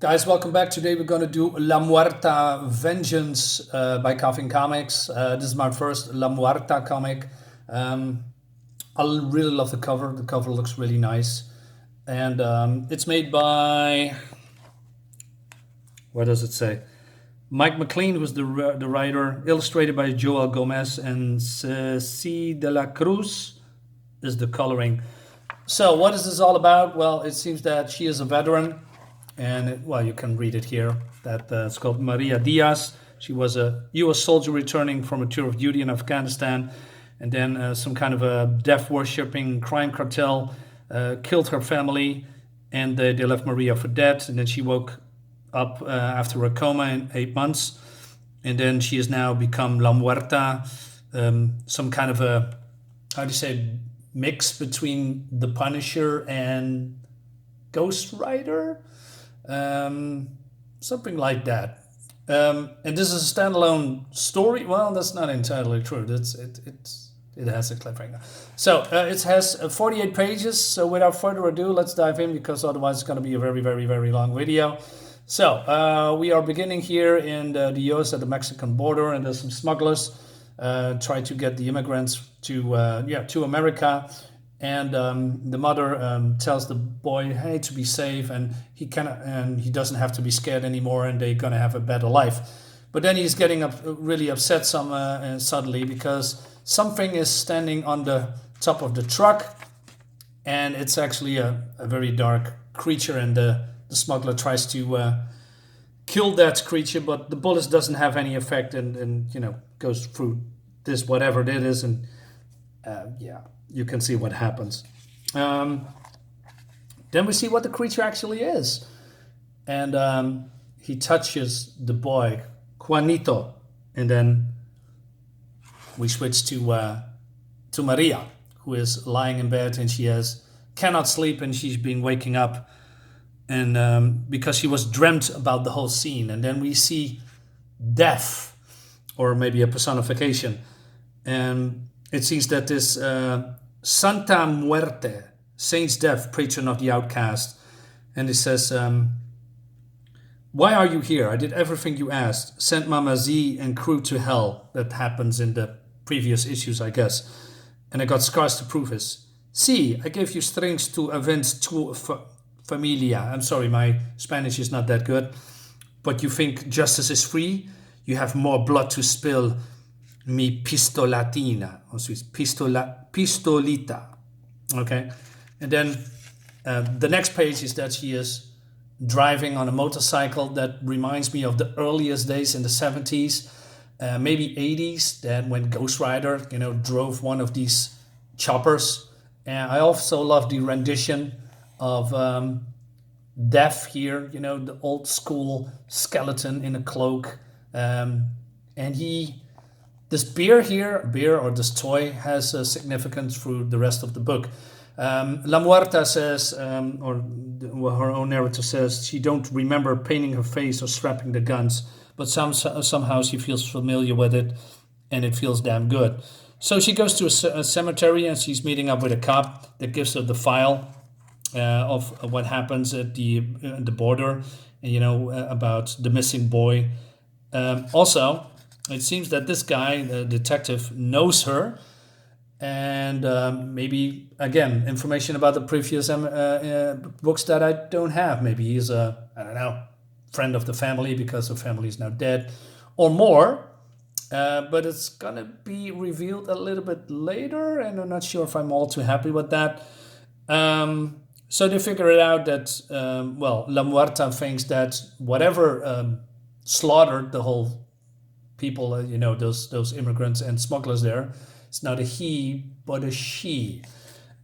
Guys, welcome back. Today we're going to do La Muerta Vengeance by Coffin Comics. This is my first La Muerta comic. Um, I really love the cover. The cover looks really nice. And it's made by, what does it say? Mike McLean was the writer, illustrated by Joel Gomez, and C. de la Cruz is the coloring. So, what is this all about? Well, it seems that she is a veteran, and well, you can read it here. That it's called Maria Diaz. She was a U.S. soldier returning from a tour of duty in Afghanistan, and then some kind of a death worshipping crime cartel killed her family, and they left Maria for dead. And then she woke up after a coma in 8 months, and then she has now become La Muerta, some kind of a, how do you say, mix between the Punisher and Ghost Rider, something like that. And this is a standalone story. Well, that's not entirely true. It has a cliffhanger. So it has 48 pages. So without further ado, let's dive in, because otherwise it's going to be a very, very, very long video. So we are beginning here in the US at the Mexican border, and there's some smugglers try to get the immigrants to America. And the mother tells the boy, "Hey, to be safe, and he doesn't have to be scared anymore, and they're gonna have a better life." But then he's getting really upset suddenly, because something is standing on the top of the truck, and it's actually a very dark creature, and the smuggler tries to kill that creature, but the bullets doesn't have any effect, and goes through this whatever it is, and you can see what happens. Then we see what the creature actually is, and he touches the boy Juanito, and then we switch to Maria, who is lying in bed, and she cannot sleep, and she's been waking up, and because she was dreamt about the whole scene. And then we see death, or maybe a personification, and it seems that this Santa Muerte, Saint's Death, patron of the outcast, and it says, "Why are you here? I did everything you asked. Sent Mama Z and crew to hell." That happens in the previous issues, I guess. "And I got scars to prove this. See, I gave you strings to avenge tu familia." I'm sorry, my Spanish is not that good. "But you think justice is free? You have more blood to spill. Mi pistolatina," or Swiss, pistolita. Okay, and then the next page is that she is driving on a motorcycle that reminds me of the earliest days in the 70s, maybe 80s, that when Ghost Rider, drove one of these choppers. And I also love the rendition of Death here, the old school skeleton in a cloak, and this beer or this toy has a significance through the rest of the book. La Muerta says, or her own narrator says, she don't remember painting her face or strapping the guns, but somehow she feels familiar with it, and it feels damn good. So she goes to a cemetery, and she's meeting up with a cop that gives her the file of what happens at the border, about the missing boy. Also, it seems that this guy, the detective, knows her, and maybe, again, information about the previous books that I don't have. Maybe he's friend of the family, because the family is now dead, or more. But it's gonna be revealed a little bit later, and I'm not sure if I'm all too happy with that. So they figure it out that, La Muerta thinks that whatever slaughtered the whole people, those immigrants and smugglers there, it's not a he, but a she.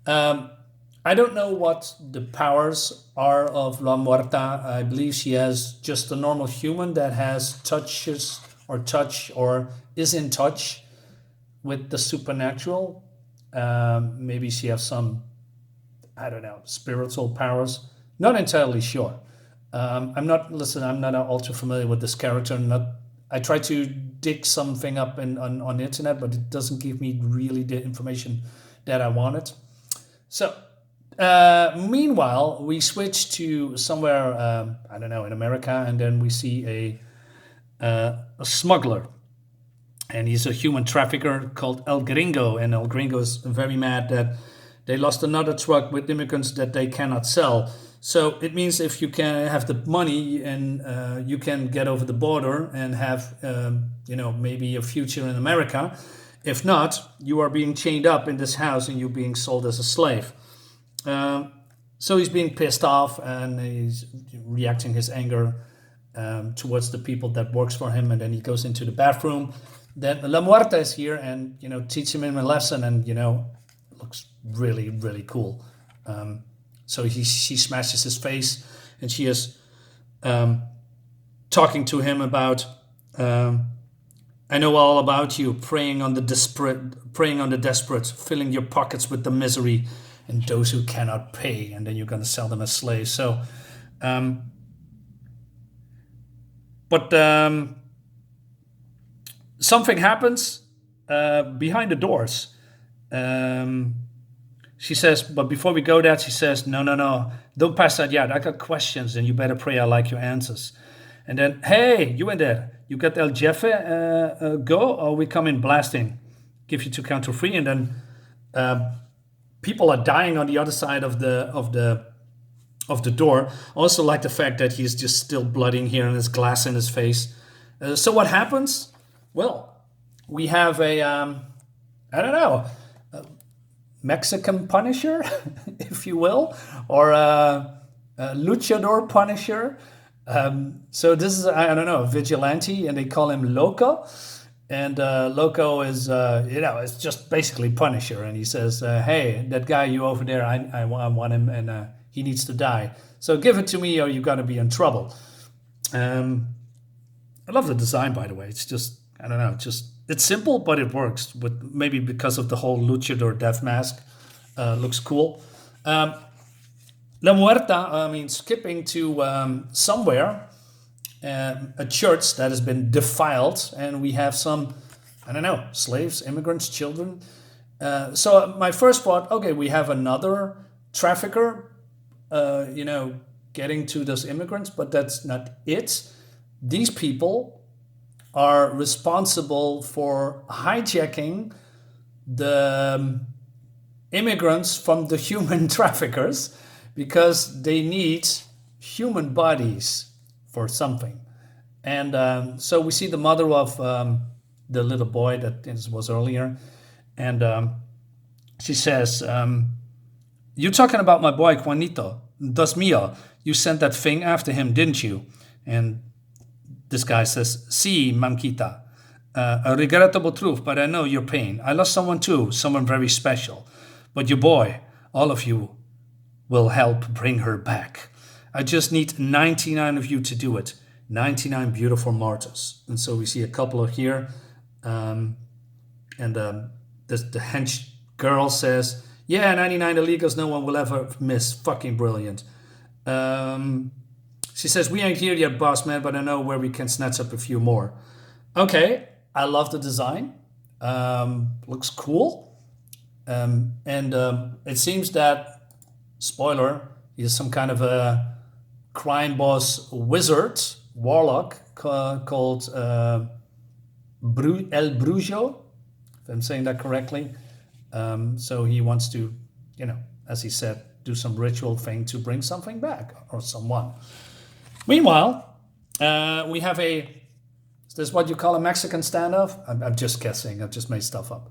I don't know what the powers are of La Muerta. I believe she has just a normal human that has touch or is in touch with the supernatural. Maybe she has some, spiritual powers. Not entirely sure. I'm not ultra familiar with this character. I try to dig something up on the internet, but it doesn't give me really the information that I wanted. So Meanwhile, we switch to somewhere, I don't know, in America, and then we see a smuggler, and he's a human trafficker called El Gringo, and El Gringo is very mad that they lost another truck with immigrants that they cannot sell. So it means if you can have the money and you can get over the border and have, maybe a future in America. If not, you are being chained up in this house and you're being sold as a slave. So he's being pissed off and he's reacting his anger towards the people that works for him. And then he goes into the bathroom. Then La Muerta is here and, teach him a lesson and, looks really, really cool. So she smashes his face, and she is talking to him about, I know all about you, preying on the desperate, filling your pockets with the misery, and those who cannot pay, and then you're going to sell them as slaves. So, something happens behind the doors. She says, but before we go there, she says, no, don't pass that yet. I got questions, and you better pray I like your answers. And then, hey, you in there, you got El Jefe go, or we come in blasting, give you 2 counter free, and then people are dying on the other side of the door. Also like the fact that he's just still blooding here and there's glass in his face. So what happens? Well, we have a, I don't know, Mexican Punisher, if you will, or a Luchador Punisher. So this is, I don't know, a vigilante, and they call him Loco. And Loco is, it's just basically Punisher. And he says, hey, that guy you over there, I want him, and he needs to die. So give it to me or you're going to be in trouble. I love the design, by the way. It's just, I don't know, it's simple, but it works. With maybe because of the whole luchador death mask, looks cool. La Muerta, skipping to somewhere, a church that has been defiled, and we have some, I don't know, slaves, immigrants, children. So my first thought, okay, we have another trafficker, getting to those immigrants, but that's not it. These people are responsible for hijacking the immigrants from the human traffickers because they need human bodies for something. And so we see the mother of the little boy that was earlier, and she says, you're talking about my boy Juanito, das mío. You sent that thing after him, didn't you? And this guy says, sí, mamquita. A regrettable truth, but I know your pain. I lost someone too, someone very special. But your boy, all of you, will help bring her back. I just need 99 of you to do it. 99 beautiful martyrs. And so we see a couple of here. The hench girl says, yeah, 99 illegals no one will ever miss. Fucking brilliant. She says, we ain't here yet, boss man, but I know where we can snatch up a few more. Okay, I love the design. Looks cool. It seems that, spoiler, he's some kind of a crime boss wizard, Warlock, called El Brujo, if I'm saying that correctly. So he wants to, as he said, do some ritual thing to bring something back or someone. Meanwhile, we have is this what you call a Mexican standoff? I'm just guessing. I've just made stuff up.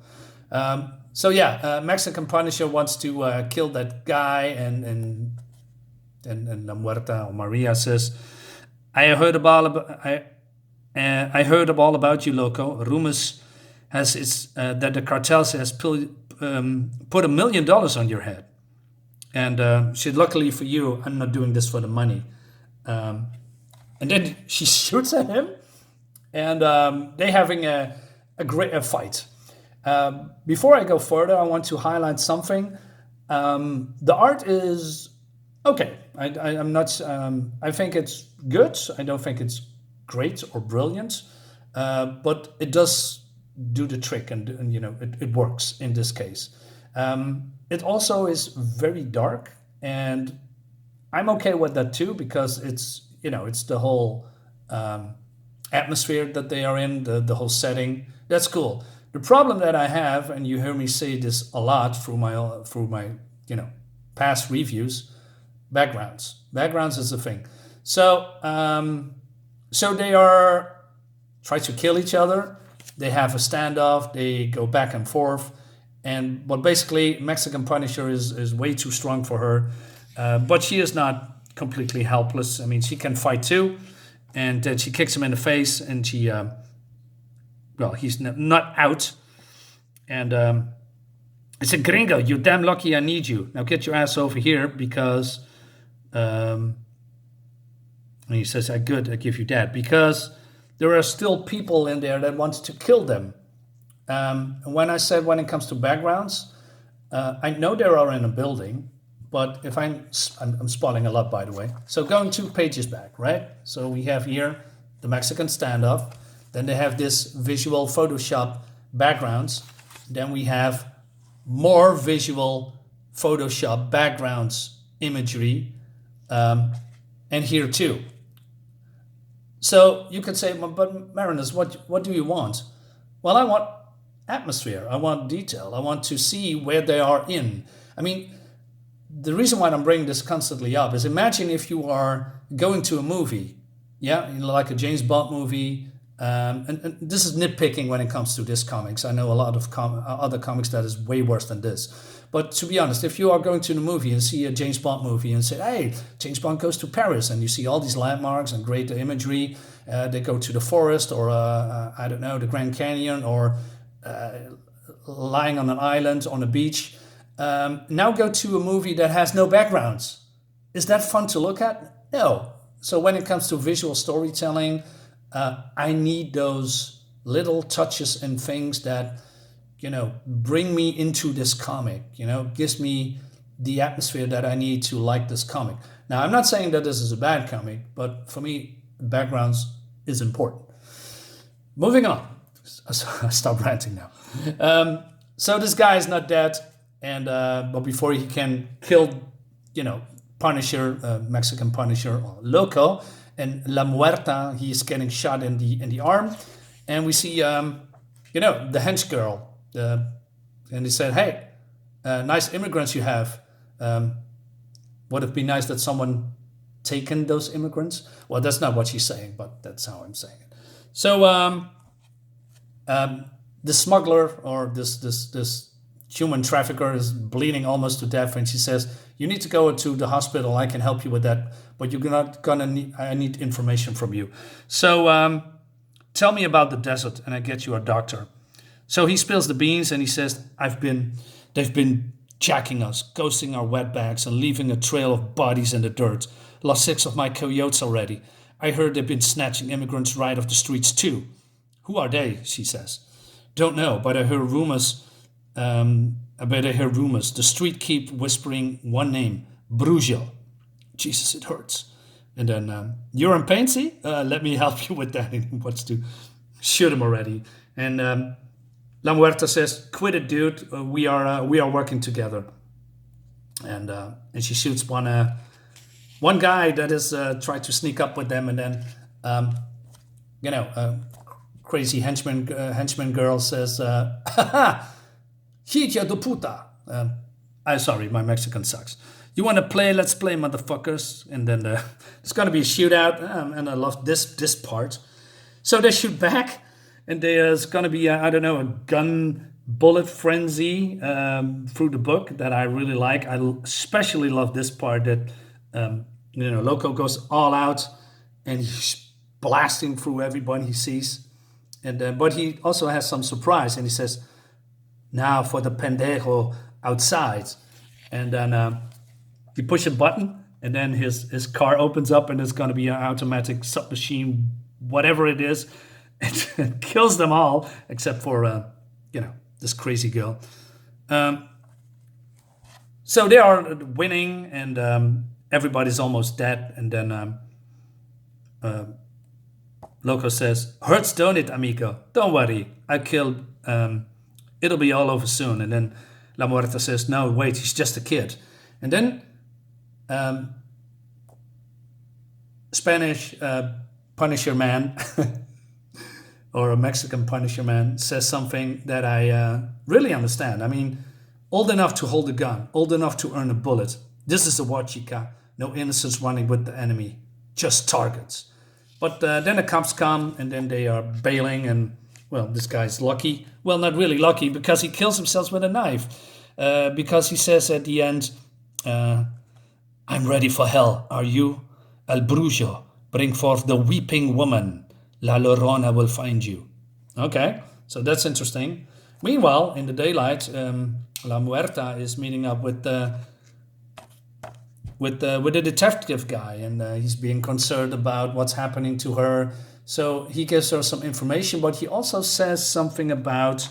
Mexican Punisher wants to kill that guy, and La Muerta or Maria says, I heard all about you, Loco. Rumors has that the cartels has put $1 million on your head. And she, luckily for you, I'm not doing this for the money. And then she shoots at him, and they're having a great fight. Before I go further, I want to highlight something. The art is okay. I'm not. I think it's good. I don't think it's great or brilliant, but it does do the trick, and it works in this case. It also is very dark, and I'm okay with that too because it's the whole atmosphere that they are in, the whole setting. That's cool. The problem that I have, and you hear me say this a lot through my past reviews, backgrounds. Backgrounds is the thing. So they are try to kill each other. They have a standoff. They go back and forth. But basically, Mexican Punisher is way too strong for her. But she is not completely helpless. I mean, she can fight too. And she kicks him in the face, and he's not out. And I said, Gringo, you're damn lucky I need you. Now get your ass over here because... and he says, good, I give you that. Because there are still people in there that want to kill them. And when I said when it comes to backgrounds, I know they are in a building, but if I'm spotting a lot, by the way. So going 2 pages back, right? So we have here the Mexican standoff. Then they have this visual Photoshop backgrounds. Then we have more visual Photoshop backgrounds imagery. And here too. So you could say, but Marinus, what do you want? Well, I want atmosphere. I want detail. I want to see where they are in. I mean, the reason why I'm bringing this constantly up is imagine if you are going to a movie, like a James Bond movie. And this is nitpicking when it comes to this comics. I know a lot of other comics that is way worse than this. But to be honest, if you are going to the movie and see a James Bond movie and say, hey, James Bond goes to Paris, and you see all these landmarks and great imagery, they go to the forest or, I don't know, the Grand Canyon or lying on an island on a beach. Now go to a movie that has no backgrounds. Is that fun to look at? No. So when it comes to visual storytelling, I need those little touches and things that, bring me into this comic, gives me the atmosphere that I need to like this comic. Now, I'm not saying that this is a bad comic, but for me, backgrounds is important. Moving on. I stop ranting now. So this guy is not dead, and but before he can kill, Punisher, Mexican Punisher, or Loco, and La Muerta, he is getting shot in the arm, and we see the hench girl, and he said, "Hey, nice immigrants you have. Would it be nice that someone taken those immigrants?" Well, that's not what she's saying, but that's how I'm saying it. So the smuggler or this human trafficker is bleeding almost to death, and she says, "You need to go to the hospital. I can help you with that, but you're not gonna need. I need information from you. So tell me about the desert, and I get you a doctor." So he spills the beans, and he says, "They've been jacking us, ghosting our wetbacks, and leaving a trail of bodies in the dirt. Lost 6 of my coyotes already. I heard they've been snatching immigrants right off the streets too." "Who are they?" she says. "Don't know, but I hear rumors. The street keep whispering one name, Brujo." Jesus, it hurts. And then, "You're in pain, see? Let me help you with that." And he wants to shoot him already. And La Muerta says, "Quit it, dude. We are working together." And she shoots one guy that is tried to sneak up with them, and then crazy henchman girl says, "Haha, hija de puta." I'm sorry, my Mexican sucks. "You want to play? Let's play, motherfuckers." And then it's going to be a shootout, and I love this part. So they shoot back, and there's going to be, a gun bullet frenzy through the book that I really like. I especially love this part that, Loco goes all out, and he's blasting through everyone he sees. And but he also has some surprise, and he says, "Now for the pendejo outside." And then he pushes a button, and then his car opens up, and it's going to be an automatic submachine, whatever it is. It kills them all, except for, this crazy girl. So they are winning, and everybody's almost dead. And then Loco says, "Hurts, don't it, amigo? Don't worry. I killed... it'll be all over soon." And then La Muerta says, no, wait, he's just a kid. And then Spanish Punisher man or a Mexican Punisher man says something that I really understand. I mean, old enough to hold a gun, old enough to earn a bullet. This is a war chica. No innocents running with the enemy, just targets. But then the cops come and then they are bailing and, well, this guy's lucky. Well, not really lucky because he kills himself with a knife. Because he says at the end, I'm ready for hell. Are you? El Brujo, bring forth the weeping woman. La Llorona will find you. Okay, so that's interesting. Meanwhile, in the daylight, La Muerta is meeting up with the detective guy, and he's being concerned about what's happening to her. So he gives her some information, but he also says something about,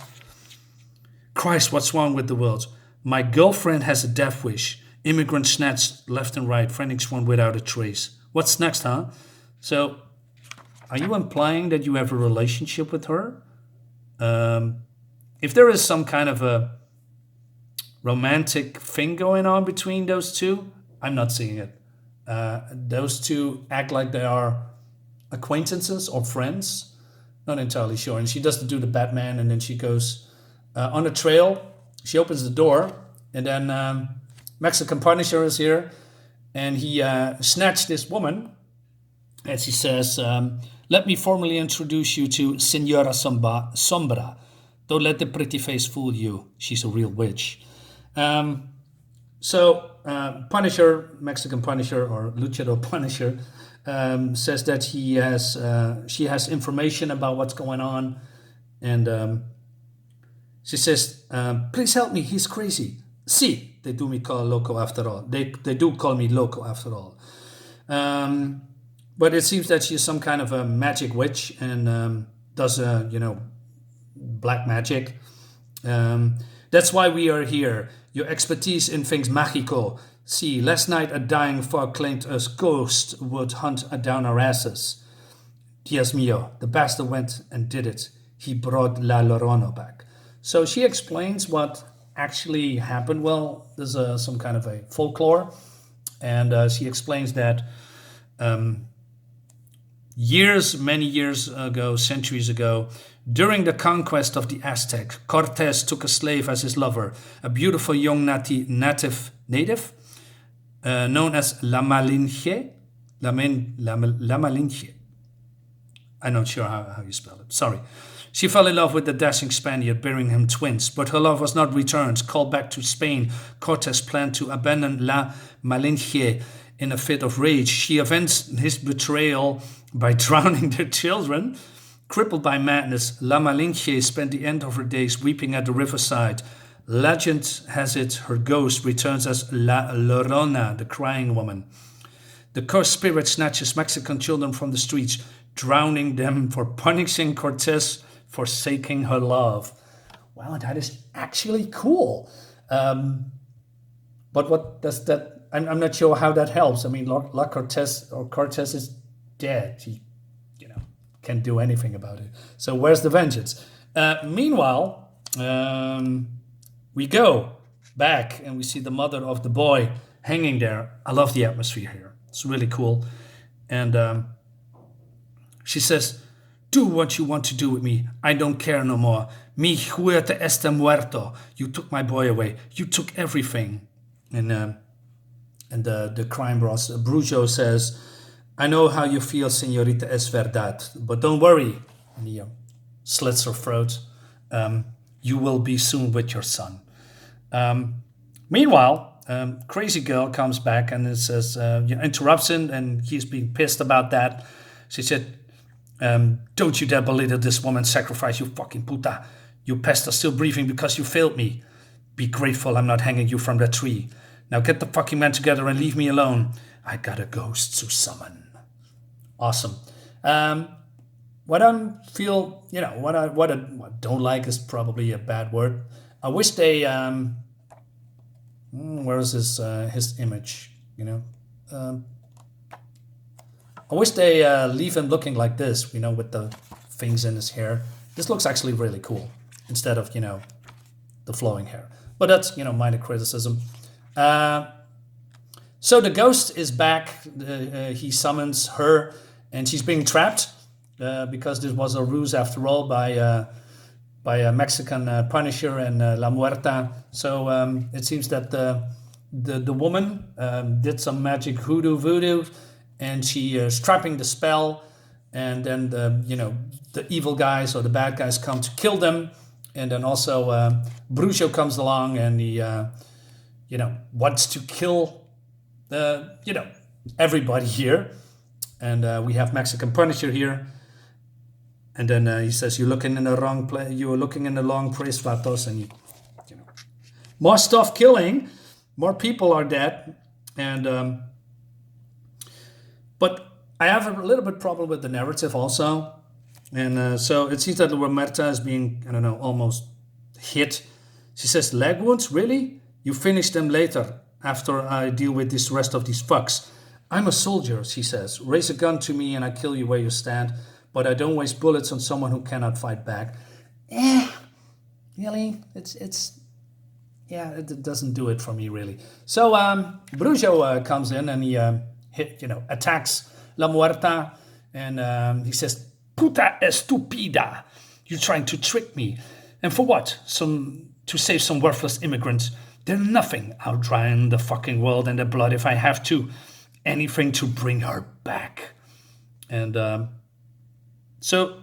Christ, what's wrong with the world? My girlfriend has a death wish. Immigrants snatched left and right, Phoenix one without a trace. What's next, huh? So, are you implying that you have a relationship with her? If there is some kind of a romantic thing going on between those two, I'm not seeing it. Those two act like they are acquaintances or friends. Not entirely sure. And she doesn't do the Batman, and then she goes on a trail. She opens the door, and then Mexican Punisher is here, and he snatched this woman, and she says, let me formally introduce you to Senora Sombra. Don't let the pretty face fool you. She's a real witch. So Punisher, Mexican Punisher, or Luchador Punisher, says that she has information about what's going on, and she says, please help me, he's crazy. See, they do me call Loco after all. They do call me Loco after all. But it seems that she's some kind of a magic witch and does, black magic. That's why we are here. Your expertise in things magico. See, last night a dying folk claimed a ghost would hunt down our asses. Diaz mío, the bastard went and did it. He brought La Llorona back. So she explains what actually happened. Well, there's some kind of a folklore, and she explains that many years ago, centuries ago, during the conquest of the Aztec, Cortés took a slave as his lover, a beautiful young native known as La Malinche. La Malinche. I'm not sure how you spell it. Sorry. She fell in love with the dashing Spaniard, bearing him twins, but her love was not returned. Called back to Spain, Cortés planned to abandon La Malinche in a fit of rage. She avenged his betrayal by drowning their children. Crippled by madness, La Malinche spent the end of her days weeping at the riverside. Legend has it her ghost returns as La Llorona, the crying woman. The cursed spirit snatches Mexican children from the streets, drowning them for punishing Cortés, forsaking her love. Wow, that is actually cool. But what does that... I'm not sure how that helps. I mean, La Cortés is dead. He, can't do anything about it. So where's the vengeance? Meanwhile, we go back and we see the mother of the boy hanging there. I love the atmosphere here. It's really cool. And she says, do what you want to do with me. I don't care no more. Mi muerte está muerto. You took my boy away. You took everything. And the crime boss, Brujo, says, I know how you feel, señorita, es verdad. But don't worry. And he slits her throat. You will be soon with your son. Meanwhile, crazy girl comes back and it says, interrupts him, and he's being pissed about that. She said, don't you dare belittle this woman's sacrifice, you fucking puta. You pest are still breathing because you failed me. Be grateful I'm not hanging you from that tree. Now get the fucking man together and leave me alone. I got a ghost to summon. Awesome. What I feel, what I don't like is probably a bad word. I wish they, where is his image? I wish they leave him looking like this, with the things in his hair. This looks actually really cool instead of, the flowing hair. But that's, minor criticism. So the ghost is back. He summons her, and she's being trapped because this was a ruse after all by a Mexican Punisher and La Muerta. So it seems that the woman did some magic voodoo, and she is trapping the spell, and then the evil guys or the bad guys come to kill them, and then also Brujo comes along, and he wants to kill everybody here, and we have Mexican Punisher here, and then he says, "You're looking in the wrong place. You are looking in the wrong place, vatos," and more stuff killing, more people are dead, and but I have a little bit problem with the narrative also, and so it seems that Muerta is being, almost hit. She says, "Leg wounds, really? You finish them later, after I deal with this rest of these fucks. I'm a soldier," she says. "Raise a gun to me and I kill you where you stand, but I don't waste bullets on someone who cannot fight back." Really? It doesn't do it for me, really. So Brujo comes in and he attacks La Muerta, and he says, "Puta estúpida, you're trying to trick me. And for what? To save some worthless immigrants. They're nothing. I'll drown the fucking world in their blood if I have to. Anything to bring her back." And so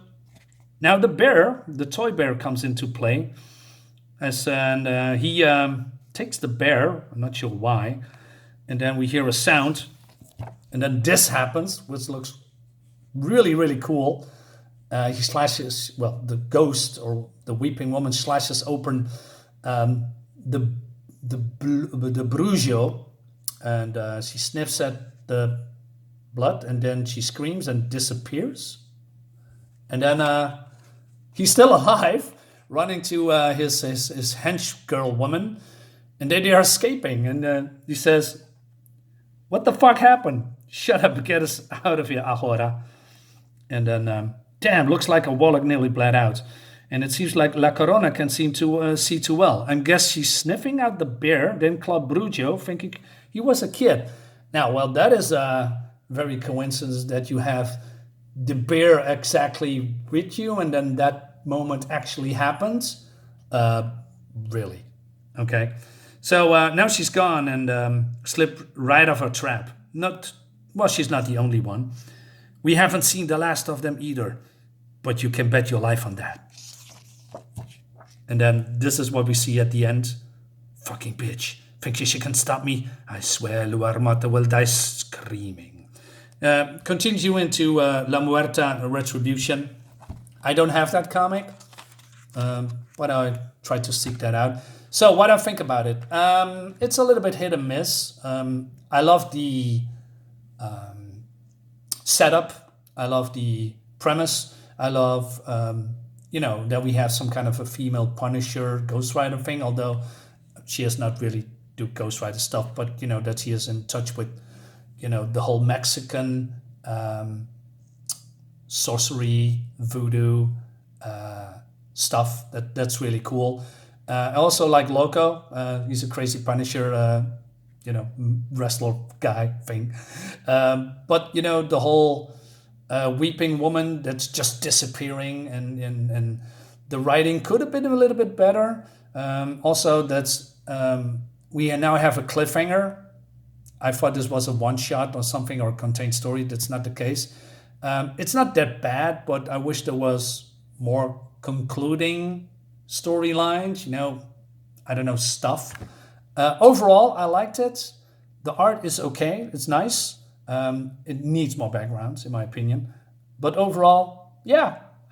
now the toy bear comes into play. And he takes the bear, I'm not sure why. And then we hear a sound. And then this happens, which looks really, really cool. He slashes, the ghost or the weeping woman slashes open the Brujo, and she sniffs at the blood, and then she screams and disappears. And then he's still alive, running to his hench girl woman, and they are escaping. And he says, "What the fuck happened? Shut up, get us out of here, ahora." And then, damn, looks like a Warlock nearly bled out. And it seems like La Corona can seem to see too well. I guess she's sniffing out the bear, then Club Brujo, thinking he was a kid. Now, that is a very coincidence that you have the bear exactly with you, and then that moment actually happens. Really. Okay. So now she's gone and slipped right off her trap. She's not the only one. We haven't seen the last of them either, but you can bet your life on that. And then this is what we see at the end. "Fucking bitch. Think she can stop me? I swear Muerta will die screaming." Continue into La Muerta Retribution. I don't have that comic, but I tried to seek that out. So what I think about it, it's a little bit hit and miss. I love the setup. I love the premise. I love, that we have some kind of a female Punisher Ghost Rider thing, although she does not really do Ghost Rider stuff, but, that she is in touch with, the whole Mexican sorcery, voodoo stuff. That's really cool. I also like Loco. He's a crazy Punisher, wrestler guy thing. But, the whole weeping woman that's just disappearing, and the writing could have been a little bit better. Also, that's we now have a cliffhanger. I thought this was a one-shot or something, or a contained story. That's not the case. It's not that bad, but I wish there was more concluding storylines, stuff. Overall, I liked it. The art is okay. It's nice. It needs more backgrounds, in my opinion. But overall,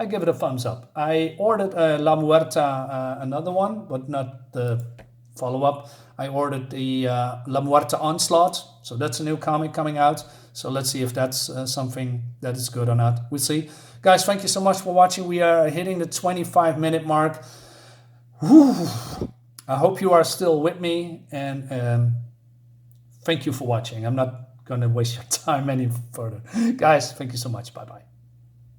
I give it a thumbs up. I ordered La Muerta, another one, but not the follow-up. I ordered the La Muerta Onslaught. So that's a new comic coming out. So let's see if that's something that is good or not. We'll see. Guys, thank you so much for watching. We are hitting the 25-minute mark. Whew. I hope you are still with me, and thank you for watching. I'm not going to waste your time any further. Guys, thank you so much. Bye-bye.